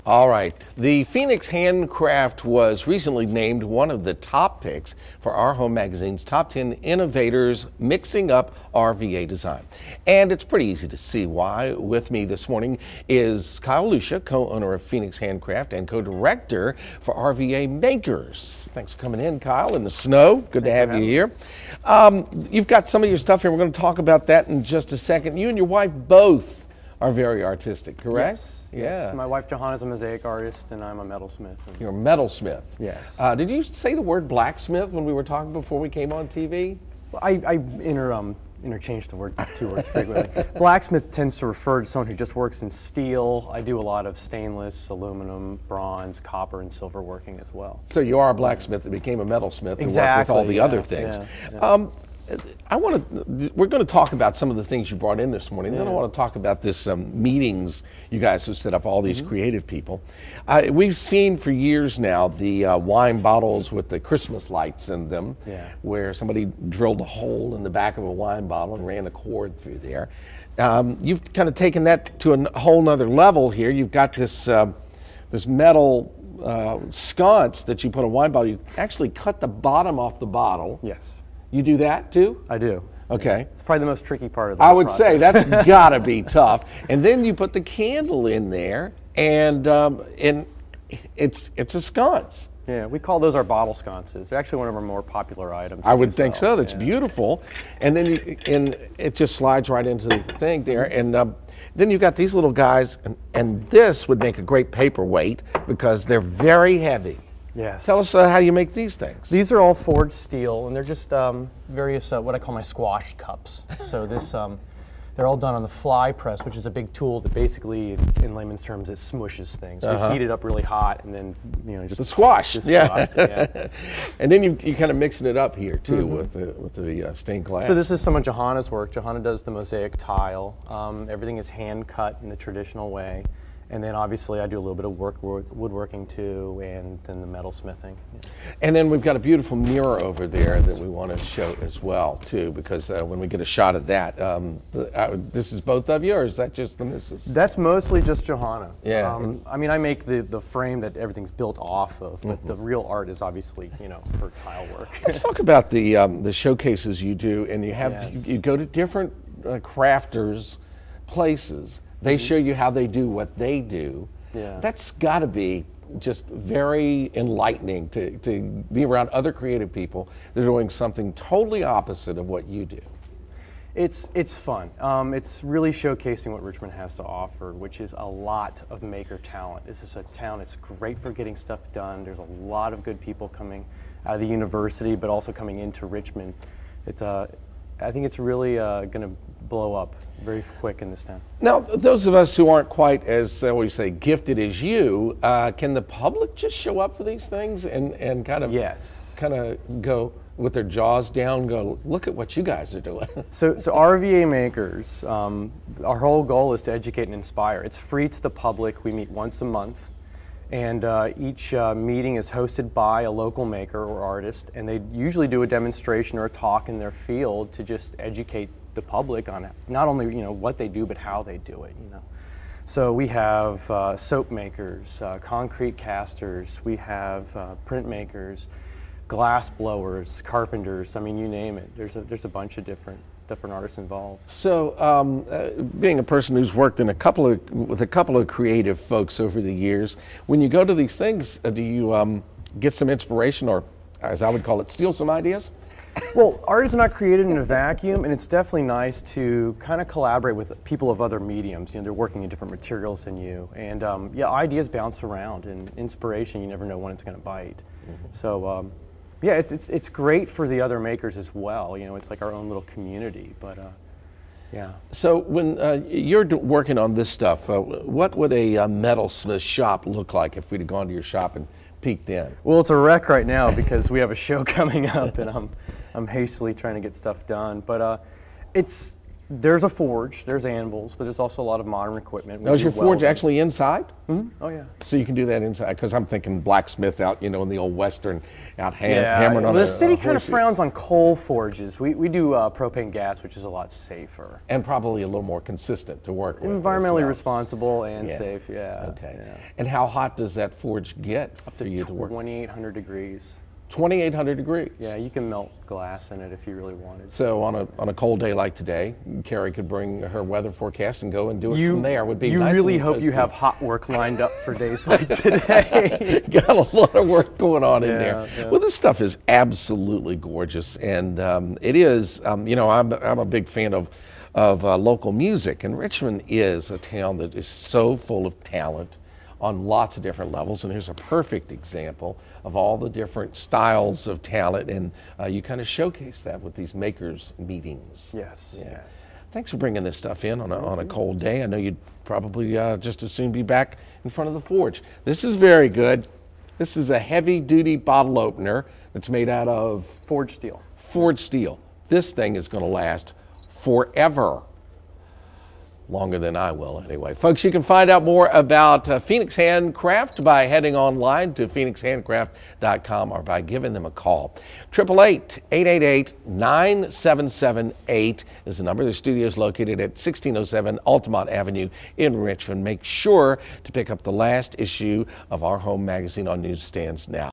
All right. The Phoenix Handcraft was recently named one of the top picks for Our Home Magazine's Top 10 Innovators Mixing Up RVA Design. And it's pretty easy to see why. With me this morning is Lucia, co-owner of Phoenix Handcraft and co-director for RVA Makers. Thanks for coming in, Kyle, in the snow. Good to have you here. You've got some of your stuff here. We're going to talk about that in just a second. You and your wife both are very artistic, correct? Yes. Yeah. Yes. My wife Johannah is a Mosaic artist, and I'm a metalsmith. You're a metalsmith. Yes. Did you say the word blacksmith when we were talking before we came on TV? Well, I interchange the two words frequently. Blacksmith tends to refer to someone who just works in steel. I do a lot of stainless, aluminum, bronze, copper, and silver working as well. So you are a blacksmith that became a metalsmith and Exactly, worked with all the other things. Yeah. We're going to talk about some of the things you brought in this morning. Then I want to talk about this meetings you guys have set up, all these creative people. We've seen for years now the wine bottles with the Christmas lights in them, where somebody drilled a hole in the back of a wine bottle and ran a cord through there. You've kind of taken that to a whole nother level here. You've got this this metal sconce that you put a wine bottle. You actually cut the bottom off the bottle. Yes. You do that too? I do. Okay. It's probably the most tricky part of the I would process. say that's gotta be tough. And then you put the candle in there, and it's a sconce. Yeah, we call those our bottle sconces. They're actually one of our more popular items. I would think so. That's beautiful. And then it just slides right into the thing there. And then you've got these little guys, and this would make a great paperweight because they're very heavy. Yes. Tell us how you make these things. These are all forged steel, and they're just various what I call my squash cups. So this, they're all done on the fly press, which is a big tool that basically, in layman's terms, it smushes things. We heat it up really hot, and then just the squash. Just yeah. yeah. And then you kind of mixing it up here too with the stained glass. So this is some of Johannah's work. Johannah does the mosaic tile. Everything is hand cut in the traditional way. And then obviously I do a little bit of woodworking too, and then the metal smithing. Yeah. And then we've got a beautiful mirror over there that we want to show as well too, because when we get a shot of that, this is both of you, or is that just the missus? That's mostly just Johannah. Yeah. I mean, I make the frame that everything's built off of, but the real art is obviously, her tile work. Let's talk about the showcases you do, and you have you go to different crafters places. They show you how they do what they do. Yeah. That's got to be just very enlightening to be around other creative people that are doing something totally opposite of what you do. It's fun. It's really showcasing what Richmond has to offer, which is a lot of maker talent. This is a town that's great for getting stuff done. There's a lot of good people coming out of the university, but also coming into Richmond. I think it's really going to blow up very quick in this town. Now, those of us who aren't quite as, I always say, gifted as you, can the public just show up for these things and kind of go with their jaws down, go, look at what you guys are doing? So RVA Makers, our whole goal is to educate and inspire. It's free to the public. We meet once a month. And each meeting is hosted by a local maker or artist, and they usually do a demonstration or a talk in their field to just educate the public on not only what they do, but how they do it. So we have soap makers, concrete casters, we have print makers, glass blowers, carpenters. I mean, you name it. There's a bunch of different artists involved. So, being a person who's worked in with a couple of creative folks over the years, when you go to these things, do you get some inspiration, or, as I would call it, steal some ideas? Well, art is not created in a vacuum, and it's definitely nice to kind of collaborate with people of other mediums. They're working in different materials than you, and ideas bounce around, and inspiration, you never know when it's going to bite. So. Yeah, it's great for the other makers as well. It's like our own little community. But yeah. So when you're working on this stuff, what would a metalsmith shop look like if we'd have gone to your shop and peeked in? Well, it's a wreck right now because we have a show coming up, and I'm hastily trying to get stuff done. But it's There's a forge, there's anvils, but there's also a lot of modern equipment. Now, is your forge actually inside? Oh yeah. So you can do that inside, because I'm thinking blacksmith out, in the old Western, out hammering on the city kind of frowns on coal forges. We do propane gas, which is a lot safer. And probably a little more consistent to work with. Environmentally responsible and safe, yeah. Okay. Yeah. And how hot does that forge get up to 2,800 degrees. 2,800 degrees. Yeah, you can melt glass in it if you really wanted. So on a cold day like today, Carrie could bring her weather forecast and go and do it from there. Would be you nice really and hope you have hot work lined up for days like today. Got a lot of work going on in there. Yeah. Well, this stuff is absolutely gorgeous, and it is. I'm a big fan of local music, and Richmond is a town that is so full of talent on lots of different levels, and here's a perfect example of all the different styles of talent, and you kind of showcase that with these makers meetings. Yes. Thanks for bringing this stuff in on a cold day. I know you'd probably just as soon be back in front of the forge. This is very good. This is a heavy-duty bottle opener that's made out of forged steel. Forged steel. This thing is going to last forever. Longer than I will, anyway. Folks, you can find out more about Phoenix Handcraft by heading online to phoenixhandcraft.com or by giving them a call. 888-888-9778 is the number. The studio is located at 1607 Altamont Avenue in Richmond. Make sure to pick up the last issue of Our Home magazine on newsstands now.